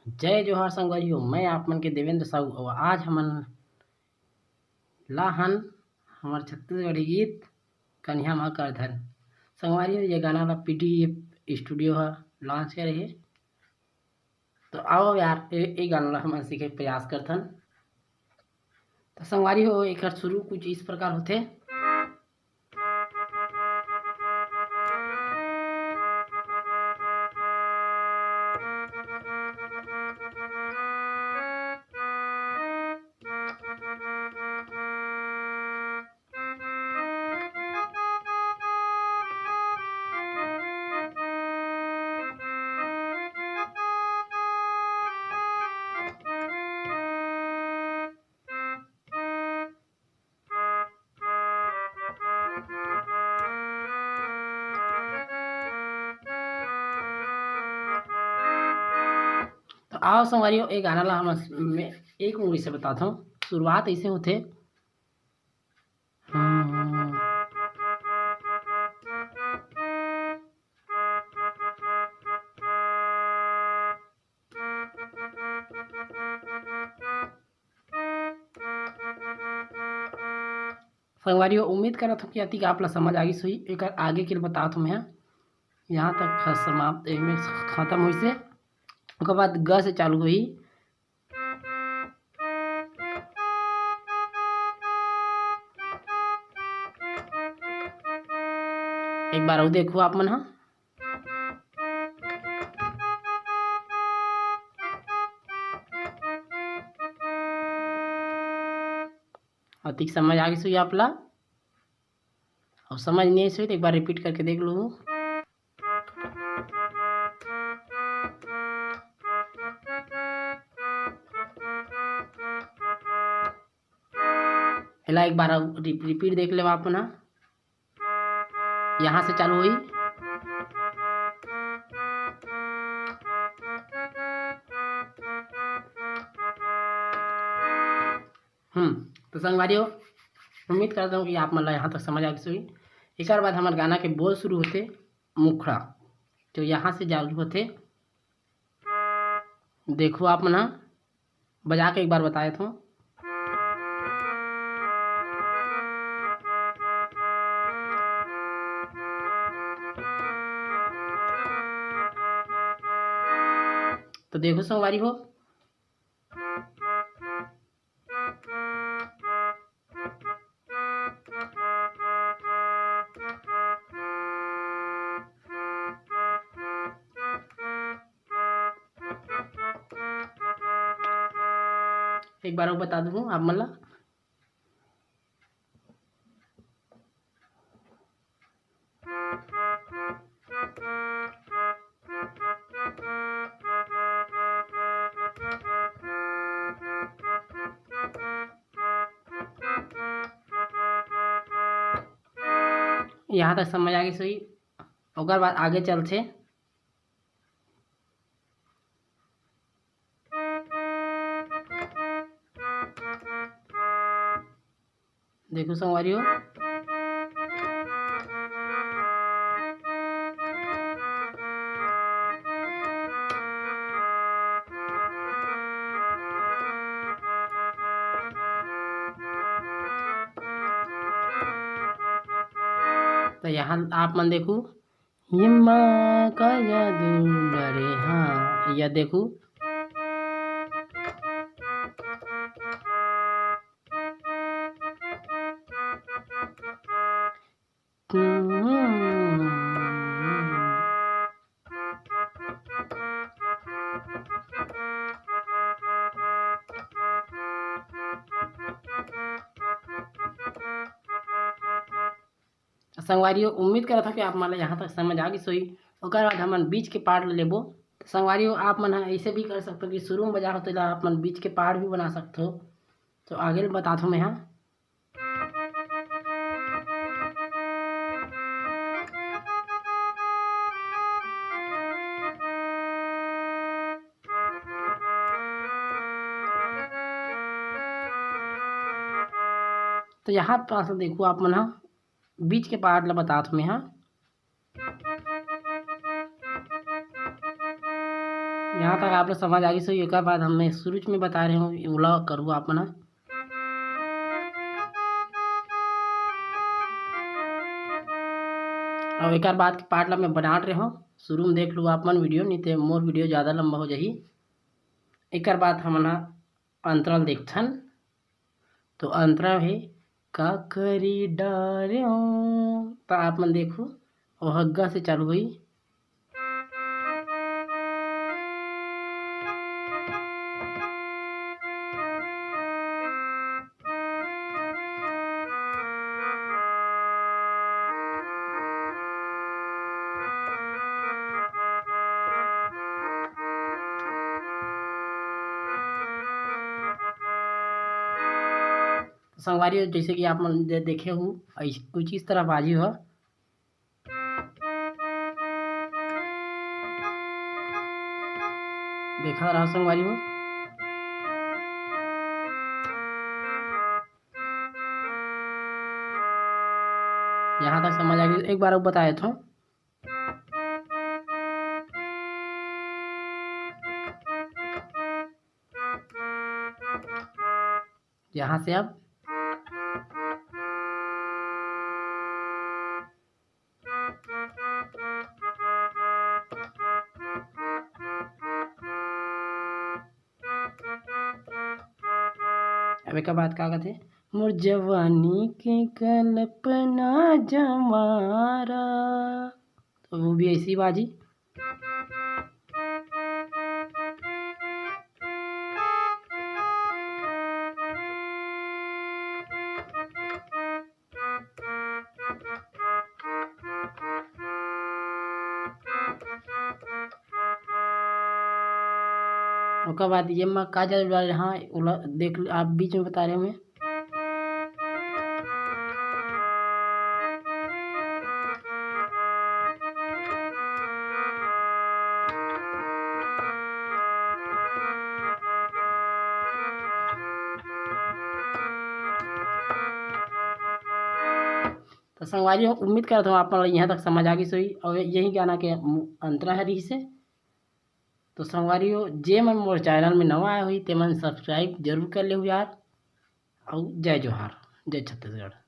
जय जोहार संगवारी हो। मैं आप मन के देवेंद्र साहू और आज हमन लाहन हमार छत्तीसगढ़ी गीत कन्या माँ कर धन संगवारी हो। ये गाना ला पीडीएफ स्टूडियो हा लॉन्च करे हे। तो आओ यार ये गाना ला हमन सीखे प्रयास करथन। तो संगवारी हो एक शुरू कुछ इस प्रकार होते। तो आओ संगवारी हो ये गाना ला हम मैं एक उंगली से बताता हूँ। शुरुआत ऐसे होते। संगवारी हो उम्मीद करत हूँ कि अति आप ला समझ आ गई। एक आगे के बतात हूँ मैं यहाँ तक समाप्त में खत्म हुई से उसके बाद ग से चालू हुई। एक बार और देखो आप मन। हाँ अधिक समझ आ गई आप ला और समझ नहीं आई तो एक बार रिपीट करके देख लो। हेला एक बार रिपीट देख ले आप ना। यहाँ से चालू हुई। तो संगवारी हो उम्मीद करता हूँ कि आप मतलब यहाँ तक समझ आ गई। एक बाद हमारे गाना के बोल शुरू होते मुखड़ा। तो यहाँ से चालू होते। देखो आप मना बजा के एक बार बताए थे। तो देखो संगवारी हो एक बार और बता दूँ आप मतलब यहाँ तक समझ आ गई सही। और बाद आगे चलते। देखो संगवारी हो तो यहाँ आप मन देखो हिम्मा का जादू डरे। हाँ यह देखो संगवारी उम्मीद करा था कि आप मन यहाँ तक समझ आ गई सोई। ओकर बाद हमन बीच के पार्ट लेबो। संगवारी आप मन ऐसे भी कर सकते हो कि शुरू में बजा होते आप मन बीच के पार्ट भी बना सकते हो। तो आगे बताता हूँ मैं यहाँ। तो यहाँ पास देखो आप मन बीच के पार्ट ला बता मैं यहाँ यहाँ तक आप लोग समझ आ गई। सो एक बात हम मैं शुरू में बता रही हूँ, उला करूँ आप मना। और एक बात की पार्ट ला मैं बना रहे हूँ, शुरू में देख लूँ आप मन वीडियो, नहीं तो मोर वीडियो ज़्यादा लंबा हो जाही। एक बात हमना अंतराल देखथन, तो अंतरा है का करी डार्यो, तो आप मन देखो और हग्गा से चालू हुई। संगवारी जैसे कि आप मन देखे हो कुछ इस तरह बाजी हो। देखा रहा संगवारी हो, यहाँ तक समझ आ गई। एक बार बताया था, यहाँ से अब एक बात का कहते, मोर जवानी के कल्पना जमारा, तो वो भी ऐसी बाजी। उसके बाद ये मैं का जरूर डाल, हाँ देख आप बीच में बता रहे हो मैं। तो संगवारी उम्मीद करता हूँ आप यहाँ तक समझ आ गई सोई, और यही गाना के अंतरा है रही से। तो संगवारी हो जे मन मोर चैनल में नवा आए हुई ते मन सब्सक्राइब जरूर कर ले यार। और जय जोहार, जय छत्तीसगढ़।